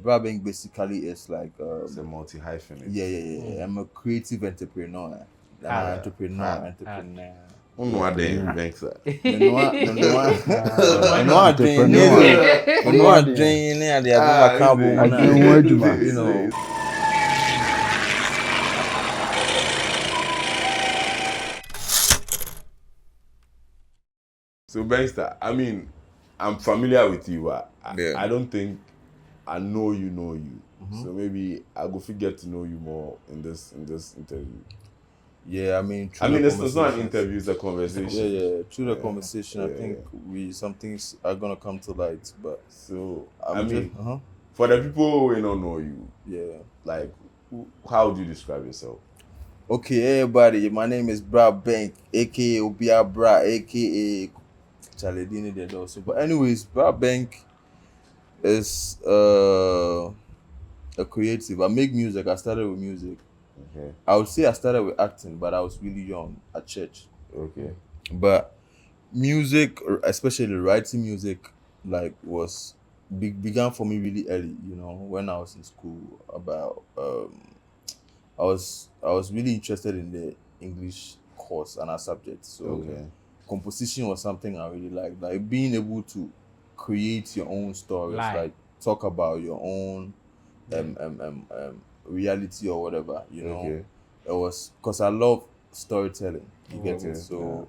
BraaBenk basically is like It's a multi-hyphenate. Yeah. I'm a creative entrepreneur. Entrepreneur. No one there banks that. You know. So Bankster, I mean, I'm familiar with you. I don't think I know you. So maybe I go get to know you more in this interview. Yeah, I mean, it's not an interview; it's a conversation. Yeah. Through the conversation, I think some things are gonna come to light. But so for the people who don't know you, like, how would you describe yourself? Okay, everybody, my name is BraaBenk, aka Obia Bra, aka Chaledini did also. But anyways, BraaBenk is a creative. I make music. I started with music. Okay. I would say I started with acting, but I was really young at church. Okay. But music, especially writing music, like began for me really early. You know, when I was in school. About I was really interested in the English course and our subject. So composition was something I really liked. Like being able to create your own stories, like talk about your own reality or whatever, you know. It was because I love storytelling. You get it? So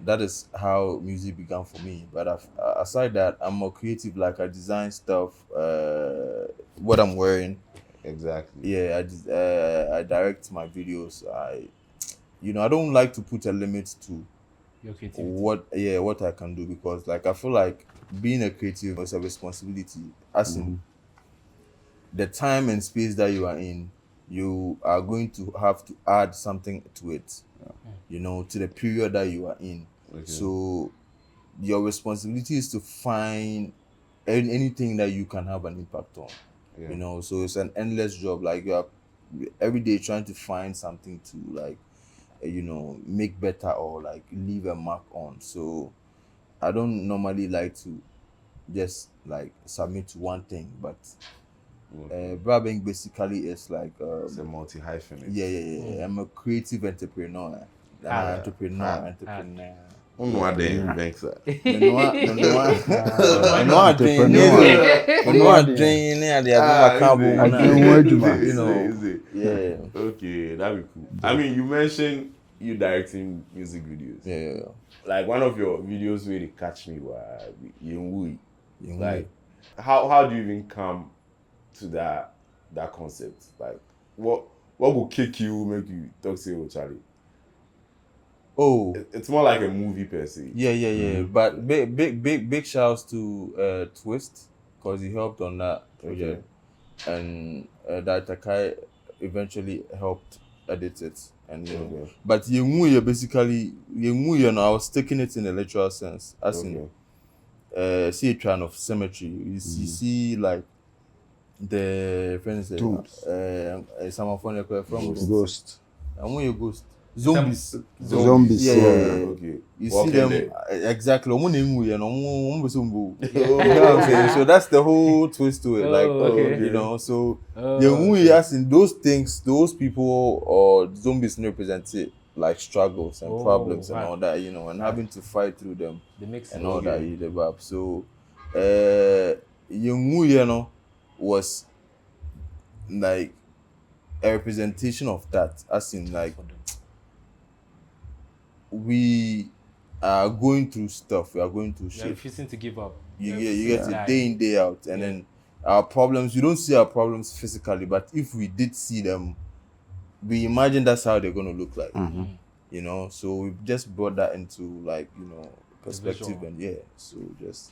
that is how music began for me. But aside that, I'm more creative. Like I design stuff, what I'm wearing. Exactly. Yeah, I direct my videos. I don't like to put a limit to your creativity. What I can do, because like I feel like being a creative is a responsibility. As in the time and space that you are in, you are going to have to add something to it. You know, to the period that you are in. So your responsibility is to find anything that you can have an impact on. You know, so it's an endless job. Like you are every day trying to find something to, like, make better or like leave a mark on. So I don't normally like to just like submit to one thing, but BraaBenk basically is like it's a multi-hyphenate. Yeah. I'm a creative entrepreneur. Entrepreneur. No one there banks that. Okay, that'd be cool. I mean, you mentioned you directing music videos. Yeah. Like one of your videos where they catch me were Yengui. Like, how do you even come to that concept? Like, what will kick you, make you talk, say, oh Charlie? Oh, it's more like a movie per se. Yeah. But big shouts to Twist, because he helped on that project, and that Takai eventually helped edit it. And but Yenguye basically I was taking it in a literal sense, as in see a trend of symmetry. You see like the friends some of from Ghost. And when you ghost. Zombies. Yeah. Okay. You see them exactly. So that's the whole twist to it. You know, so as in those things, those people or zombies represent it, like struggles and problems and all that, you know, and having to fight through them and all that. So was like a representation of that, as in like we are going through stuff, we are going through shit. Refusing to give up. You get it day in, day out, and then our problems, you don't see our problems physically, but if we did see them, we imagine that's how they're going to look like. You know, so we just brought that into, like, you know, perspective, and so just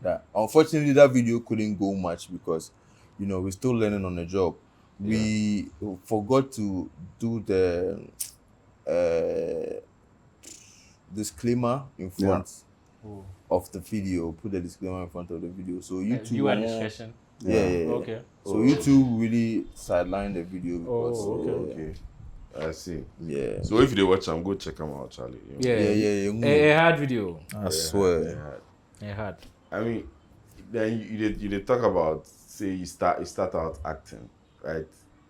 that. Unfortunately, that video couldn't go much because, you know, we're still learning on the job. We forgot to do the disclaimer in front of the video. Put the disclaimer in front of the video. So YouTube. You had discretion. Okay. So YouTube really sidelined the video because. Okay. I see. Yeah. So if they watch them, go check them out, Charlie. Yeah. A hard video. I swear. A hard. I mean, then you did talk about say you start out acting, right?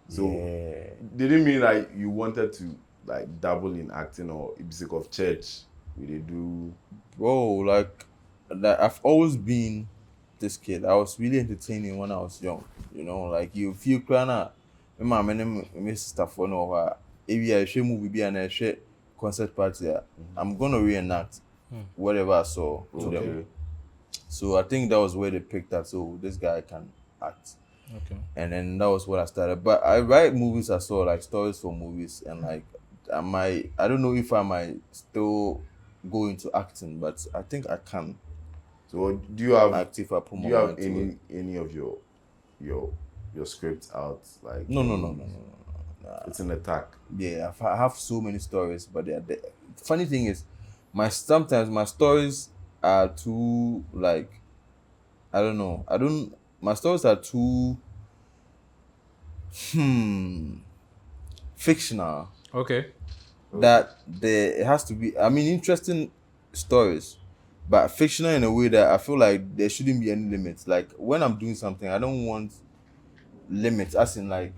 So Yeah. did it mean like you wanted to like dabble in acting, or music of church we they do? Bro, like that I've always been this kid. I was really entertaining when I was young. You know, like you feel crying. My mom and my sister for no if I share movie be and I share concert party, I'm gonna reenact whatever I saw to them. Okay. So I think that was where they picked that. So this guy can act. Okay. And then that was what I started. But I write movies as well, like stories for movies, and like I don't know if I might still go into acting, but I think I can So do you have act if I put do my you have mind to it. any of your scripts out? Like No. it's an attack. Yeah, I have so many stories, but the funny thing is, sometimes my stories are too like I don't know. My stories are too fictional. Okay. That it has to be interesting stories, but fictional in a way that I feel like there shouldn't be any limits. Like when I'm doing something, I don't want limits, as in like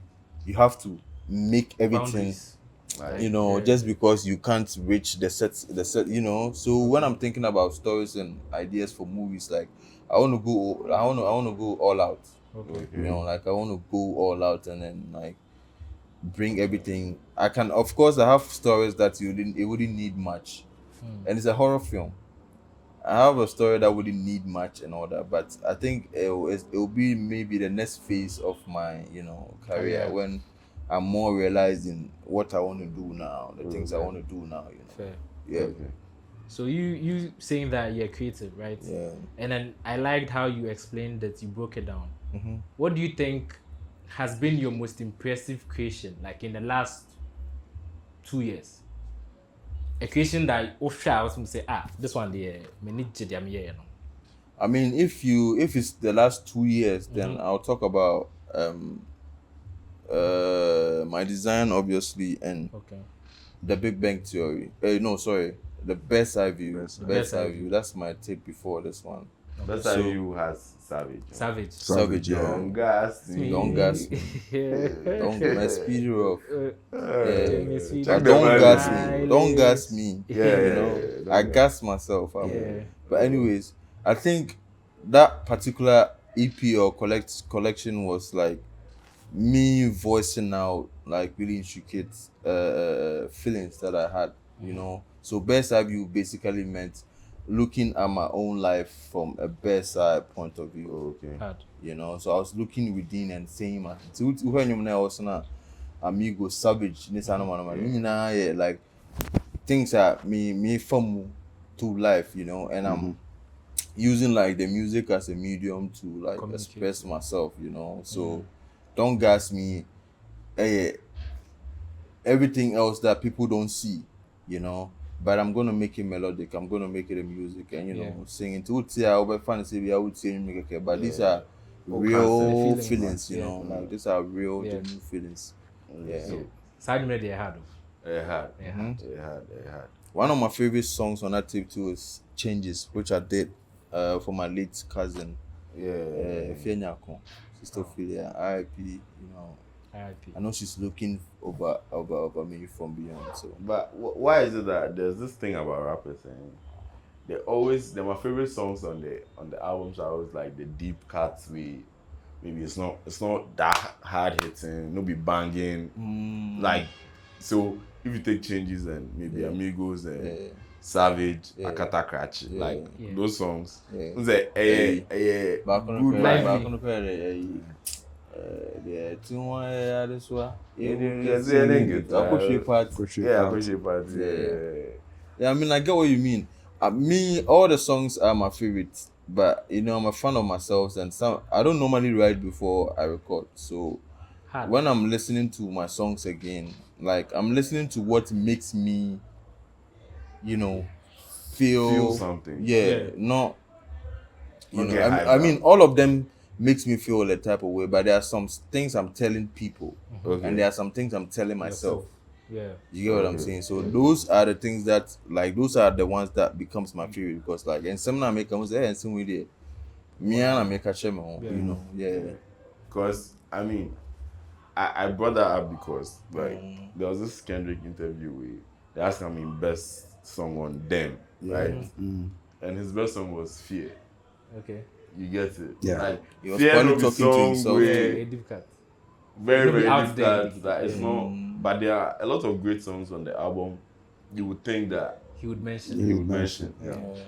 you have to make everything Boundaries. Like, just because you can't reach the set. So when I'm thinking about stories and ideas for movies, like I want to go all out. Okay. Like I want to go all out and then like bring everything. I can, of course, I have stories that it wouldn't need much, and it's a horror film. I have a story that wouldn't need much and all that, but I think it'll be maybe the next phase of my career Career. when I'm more realizing what I want to do now, the things I want to do now. Fair. Yeah. okay. So you saying that you're creative, right? Yeah. And then I liked how you explained that you broke it down. Mm-hmm. What do you think has been your most impressive creation, like in the last 2 years? A creation that I was going to say, this one there, me need to do here, I mean, if it's the last 2 years, then I'll talk about my design, obviously, and Okay. the Big Bang Theory. No, sorry, the Best Eye View. Best Eye View. That's my take before this one. That's how you has Savage. Savage, yeah. Don't gas me. Don't gas me. Don't get my speed rough. Check the Don't gas value. me. Don't gas me. Yeah. I gas myself. Yeah. But anyways, I think that particular EP or collection was like me voicing out like really intricate feelings that I had. So Best Eye View basically meant looking at my own life from a bird's eye point of view. Okay. Hard. So I was looking within and saying, when you also na amigo savage, like things are me from to life, and I'm using like the music as a medium to like express myself, So don't gas me. Everything else that people don't see, but I'm gonna make it melodic. I'm gonna make it a music, and singing to fun say I would say but these are real feelings, like these are real genuine feelings. Side me they had. It had. One of my favorite songs on that tape too is Changes, which I did for my late cousin. Fianyako. She's still Philia, RIP, I know she's looking over me from beyond. So, But why is it that there's this thing about rappers saying they're my favorite songs on the albums are always like the deep cuts way. Maybe it's not that hard hitting, no be banging. Like so if you take Changes and maybe Amigos and Savage, Akata Krachi, like those songs. Good I mean, I get what you mean. Me, all the songs are my favorites, but I'm a fan of myself, and some I don't normally write before I record. So when I'm listening to my songs again, like I'm listening to what makes me, feel something. Not. Okay, I mean, all of them makes me feel a type of way, but there are some things I'm telling people, and there are some things I'm telling myself. Yeah. You get what I'm saying? So those are the things that, like, those are the ones that becomes my favorite, because, like, and some I make them say, and some with it, me and I make a shame, because I mean, I brought that up because like there was this Kendrick interview where they asked him his best song on them, right? And his best song was Fear. Okay. You get it? Yeah. Like He was Fear probably no be talking to song himself. where A deep cut. very It'll be very out deep there. cuts that it's not, but there are a lot of great songs on the album. You would think that He would mention. he would mention.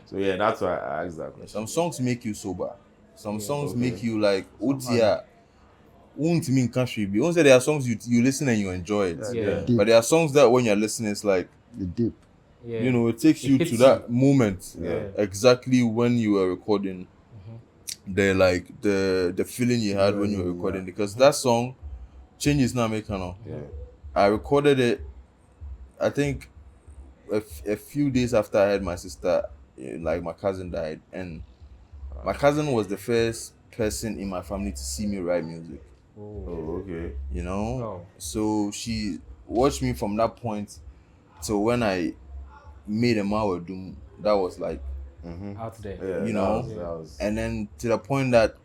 So yeah, that's why I asked that question. Some songs make you sober. Some songs Okay. make you like Utia. Won't mean country be. Once there are songs you listen and you enjoy it. Yeah. But there are songs that when you're listening, it's like The deep. Yeah. you know, it takes It you hits to that moment Yeah. exactly when you were recording. The like the feeling you had when you were recording, because that song Change is not making on. Yeah. I recorded it, I think a few days after I had my sister, like my cousin died, and my cousin was the first person in my family to see me write music. Oh, okay. You know, Oh. so she watched me from that point till when I made a Mawa Doom. That was like, Out there. Yeah, you that know, was- that was- and then to the point that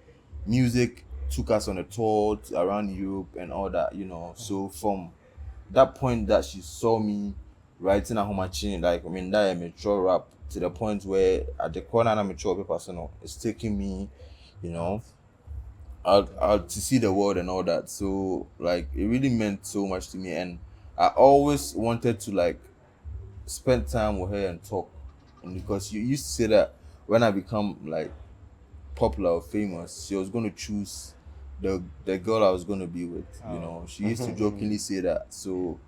music took us on a tour around Europe and all that, you know. So from that point that she saw me writing a homachine, like I mean that a mature rap, to the point where at the corner I'm a mature person, it's taking me, you know, out to see the world and all that. So like it really meant so much to me, and I always wanted to like spend time with her and talk. And because you used to say that when I become like popular or famous, she was going to choose the girl I was going to be with. You know, she used to jokingly say that. So,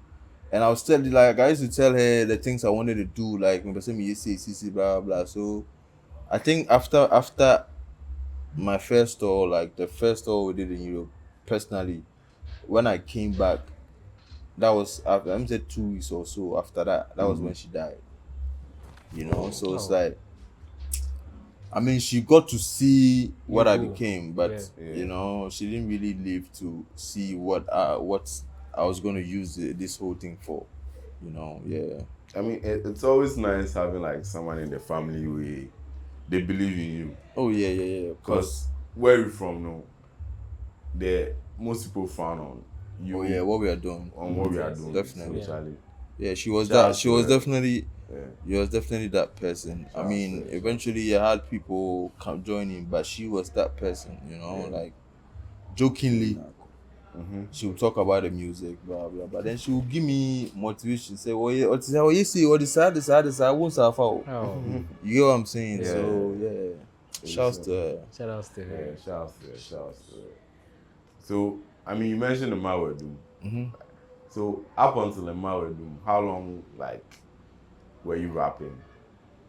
and I was telling, like, I used to tell her the things I wanted to do, like me say blah blah. So I think after my first tour, like the first tour we did in Europe, personally, when I came back, that was after, let me say 2 weeks or so after that, that was when she died. You know, so it's like, I mean, she got to see what I became, but you know, she didn't really live to see what I was going to use this whole thing for. You know, yeah. I mean, it's always nice having like someone in the family where they believe in you. Oh yeah. Because where you from, no, most people frown on you. Oh yeah, what we are doing. On what we are doing, Definitely. especially. Yeah, she was Shout out that. She to was her. definitely. Yeah. You was definitely that person. I mean, eventually you had people come joining, but she was that person. You know, like jokingly, she would talk about the music, blah blah. But then she would give me motivation. Say, "Oh yeah, what you see? What this? I won't suffer." Oh. You get what I'm saying? Yeah. So yeah, shouts to her. Shout outs to her. Yeah, shout out to her. So, I mean, you mentioned the Mawedu. So, up until the Mawedu, how long, like, were you rapping?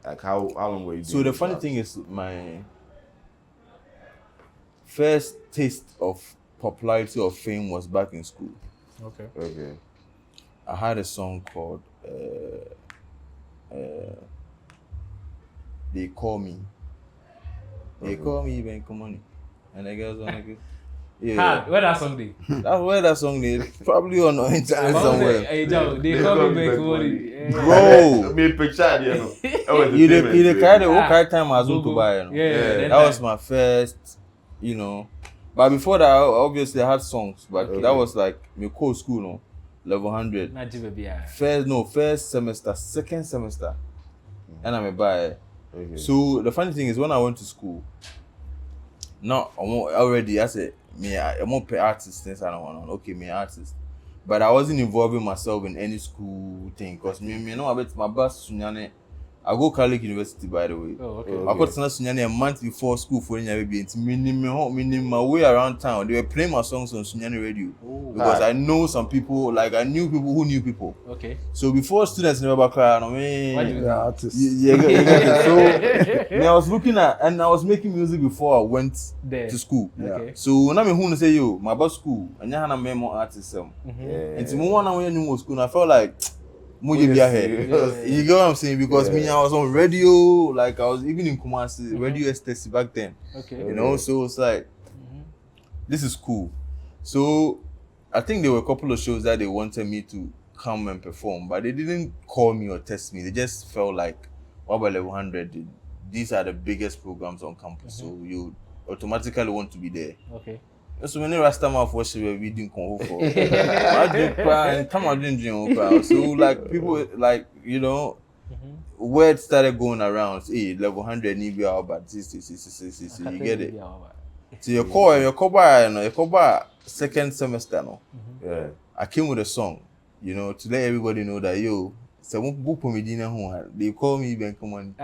Like, how long were you doing So the this funny rap? thing is, my first taste of popularity or fame was back in school. Okay. I had a song called They Call Me. They call me Ben Money. And the girls on like Ha, where that song be? that's where that song is. Probably on the internet somewhere. Hey, Joe, they call me back money. Bro, Me picture, you know. you the kind of Ah. what time I was to buy, you know. Yeah, That was my first, you know. But before that, obviously I had songs, but that was like my core school, no, level 100. Not Jibe Bia. First semester, second semester, and I'm a buy. Okay. So the funny thing is, when I went to school, now I'm already, I said, I'm not pay artist since I don't want. Okay, me artist, but I wasn't involving myself in any school thing because me know about my bus sunyane. I go Catholic University, by the way. Oh, okay. I got to Sunyane a month before school for any baby. Meaning my way around town, they were playing my songs on Sunyane radio because I know some people, like I knew people who knew people. Okay. So before students never cry, no What do me. you Yeah, artist. Yeah, so me, I was looking at and I was making music before I went There. to school. Okay. So when I'm who say yo, my bus school, and you had a memo artist. And to me, when I went to school, I felt like. You get what I'm saying? Because me, I was on radio, like I was even in Kumasi, radio ecstasy back then. Okay. You know, so it's like, this is cool. So I think there were a couple of shows that they wanted me to come and perform, but they didn't call me or test me. They just felt like, what about level 100? These are the biggest programs on campus, so you automatically want to be there. Okay. So many Rasta man for sure we doing convo for. I do cry and come out doing cry. So like people like word started going around. Hey, level 100 need be out, but this, you get it. So your core second semester no. Yeah. I came with a song, to let everybody know that yo, someone book for me dinner home. They call me Ben Common.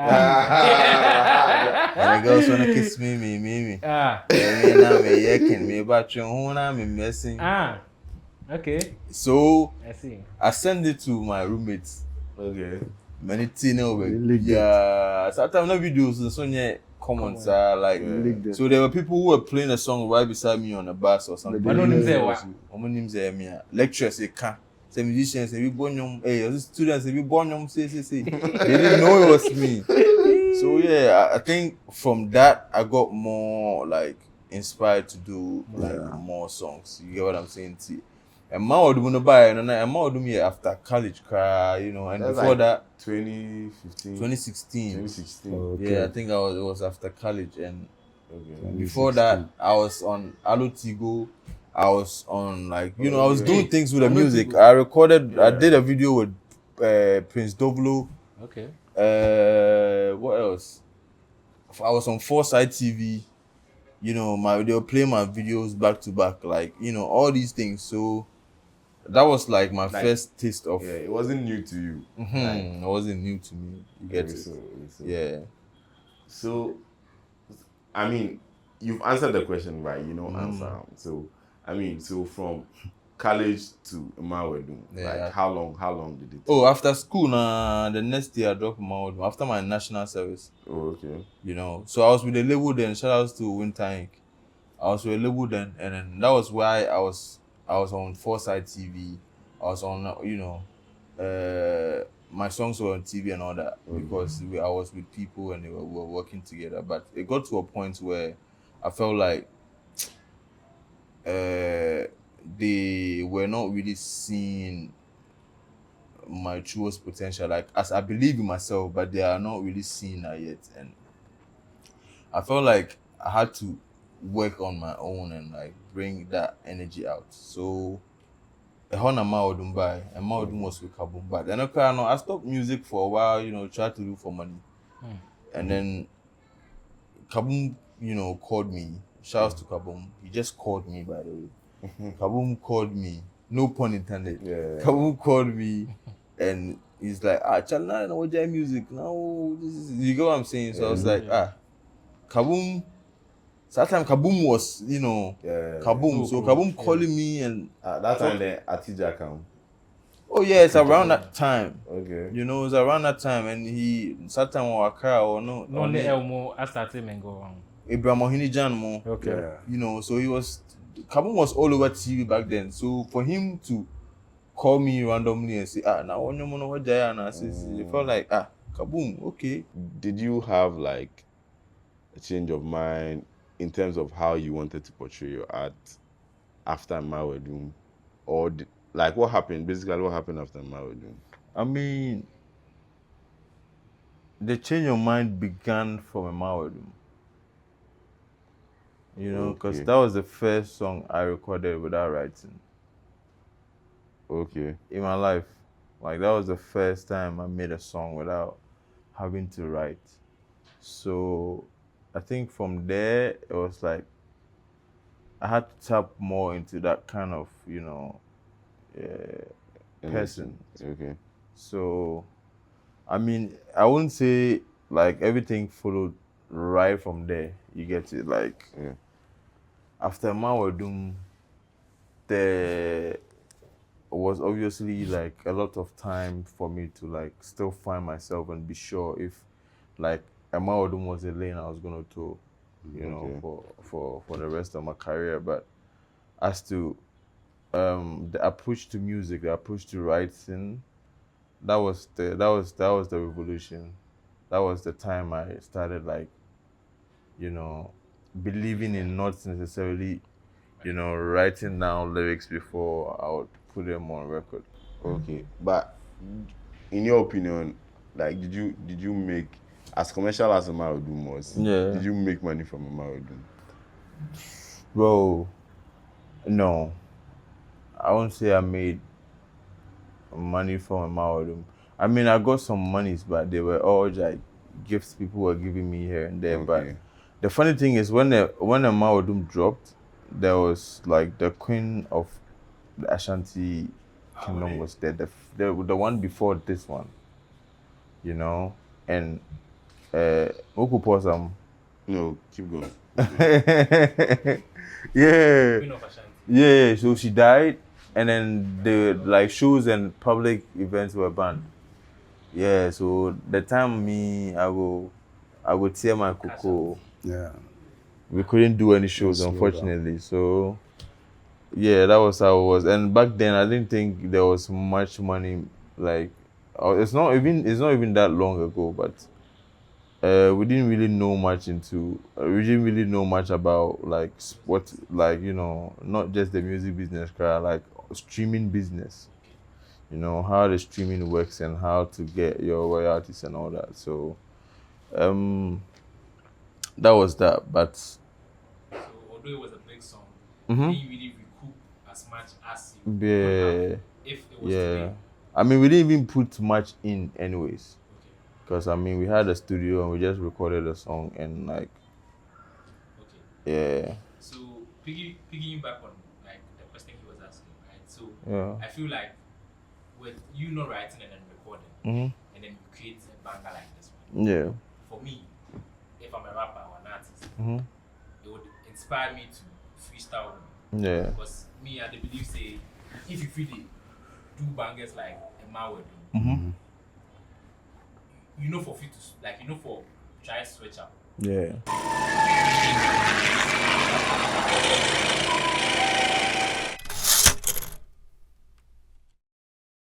And the girls wanna kiss me. Me. Ah. Me now me yakin me about your home now me messing. Ah. Okay. So I see. I send it to my roommates. Okay. Many teen over. Leaked Yeah. Sometimes no videos so yeah comments are like so there were people who were playing a song right beside me on a bus or something. But no names there what? Names there me. Lecturers they can't. Some musicians say we born young. Hey, students say we born young. Say. They didn't know it was me. So yeah, I think from that I got more like inspired to do like more songs. You get what I'm saying? See, and my old no buy and my old me after college, and That's before like that 2015. 2016. 2016. Okay. Yeah, I think it was after college, and Okay. before that I was on Alotigo. I was on I was doing things with the music. I recorded. I did a video with Prince Dovlo. Okay. What else? I was on Foresight TV. They were playing my videos back to back, like all these things. So that was like my first taste of. Yeah, it wasn't new to you. It wasn't new to me. You get it? So. Yeah. So, I mean, you've answered the question right. Answer. So, I mean, so from college to Mawedum, like how long did it take? Oh, after school, the next year I dropped Mawedum after my national service. Oh, okay. So I was with a label then. Shout outs to Winter Inc. I was with a label then, and then that was why I was on Foresight TV. I was on, my songs were on TV and all that because I was with people and we were working together. But it got to a point where I felt like they were not really seeing my truest potential. Like, as I believe in myself, but they are not really seeing that yet. And I felt like I had to work on my own and like bring that energy out. So a Honda Maodum by and Maodum was with Kabum. But then I stopped music for a while, tried to do for money. And then Kabum, called me. Shouts to Kabum. He just called me, by the way. Kabum called me. No pun intended. Yeah. Kabum called me and he's like, Chalna, no jam music. No, this is, you get what I'm saying? So I was like, Kabum. So that time Kabum was, Kabum. So Kabum calling me and that time the Atija come. Oh yeah, it's around that time. Okay. It's around that time, and he Satan or Accra or no. No, the Elmo. I started and go on. Abraham Ohinijan mo. Okay. Yeah. So he was. Kabum was all over TV back then. So for him to call me randomly and say, now one you know what Diana says, it felt like Kabum, okay. Did you have like a change of mind in terms of how you wanted to portray your art after Mawedum, or like what happened? Basically, what happened after Mawedum? I mean, the change of mind began from a Mawedum. Because that was the first song I recorded without writing. Okay. In my life, like that was the first time I made a song without having to write. So I think from there it was like I had to tap more into that kind of person. Okay. So I mean, I wouldn't say like everything followed right from there. You get it? Like after Mawedum, there was obviously like a lot of time for me to like still find myself and be sure if like Mawedum was a lane I was gonna tour, for the rest of my career. But as to the approach to music, the approach to writing, that was the revolution. That was the time I started like, believing in not necessarily, writing down lyrics before I would put them on record. Okay, but in your opinion, like, did you make, as commercial as a Mawedum was? Yeah. Did you make money from a Mawedum? Bro, No, I won't say I made money from a Mawadum. I mean, I got some monies, but they were all like gifts people were giving me here and there. But Okay. the funny thing is, when the Mawadum dropped, there was like the queen of the Ashanti kingdom was there. The one before this one, you know, and Oku Possum. No, keep going. Yeah. Queen of Ashanti. Yeah, so she died, and then the like shows and public events were banned. Yeah, so the time I would tear my cocoa. Yeah. We couldn't do any shows, Slow down. unfortunately. So yeah, that was how it was. And back then, I didn't think there was much money. Like, it's not even that long ago, but we didn't really know much we didn't really know much about like what, like, you know, not just the music business, like streaming business, you know, how the streaming works and how to get your royalties and all that. So um that was that. But So although it was a big song, Mhm. you didn't really recoup as much as you could yeah, have if it was yeah, today. I mean, we didn't even put much in anyways, Okay. because I mean, we had a studio and we just recorded a song and like, Okay. yeah, So picking back on like the question he was asking, right? So yeah. I feel like with you not writing and then recording, Mhm. and then you create a banger like this one. Yeah. For me, if I'm a rapper or an artist, Mhm. it would inspire me to freestyle them. Yeah. Because me, I dey believe say if you feel it, do bangers like a man would do, Mhm. you know for fit to like you know for try switch up. Yeah.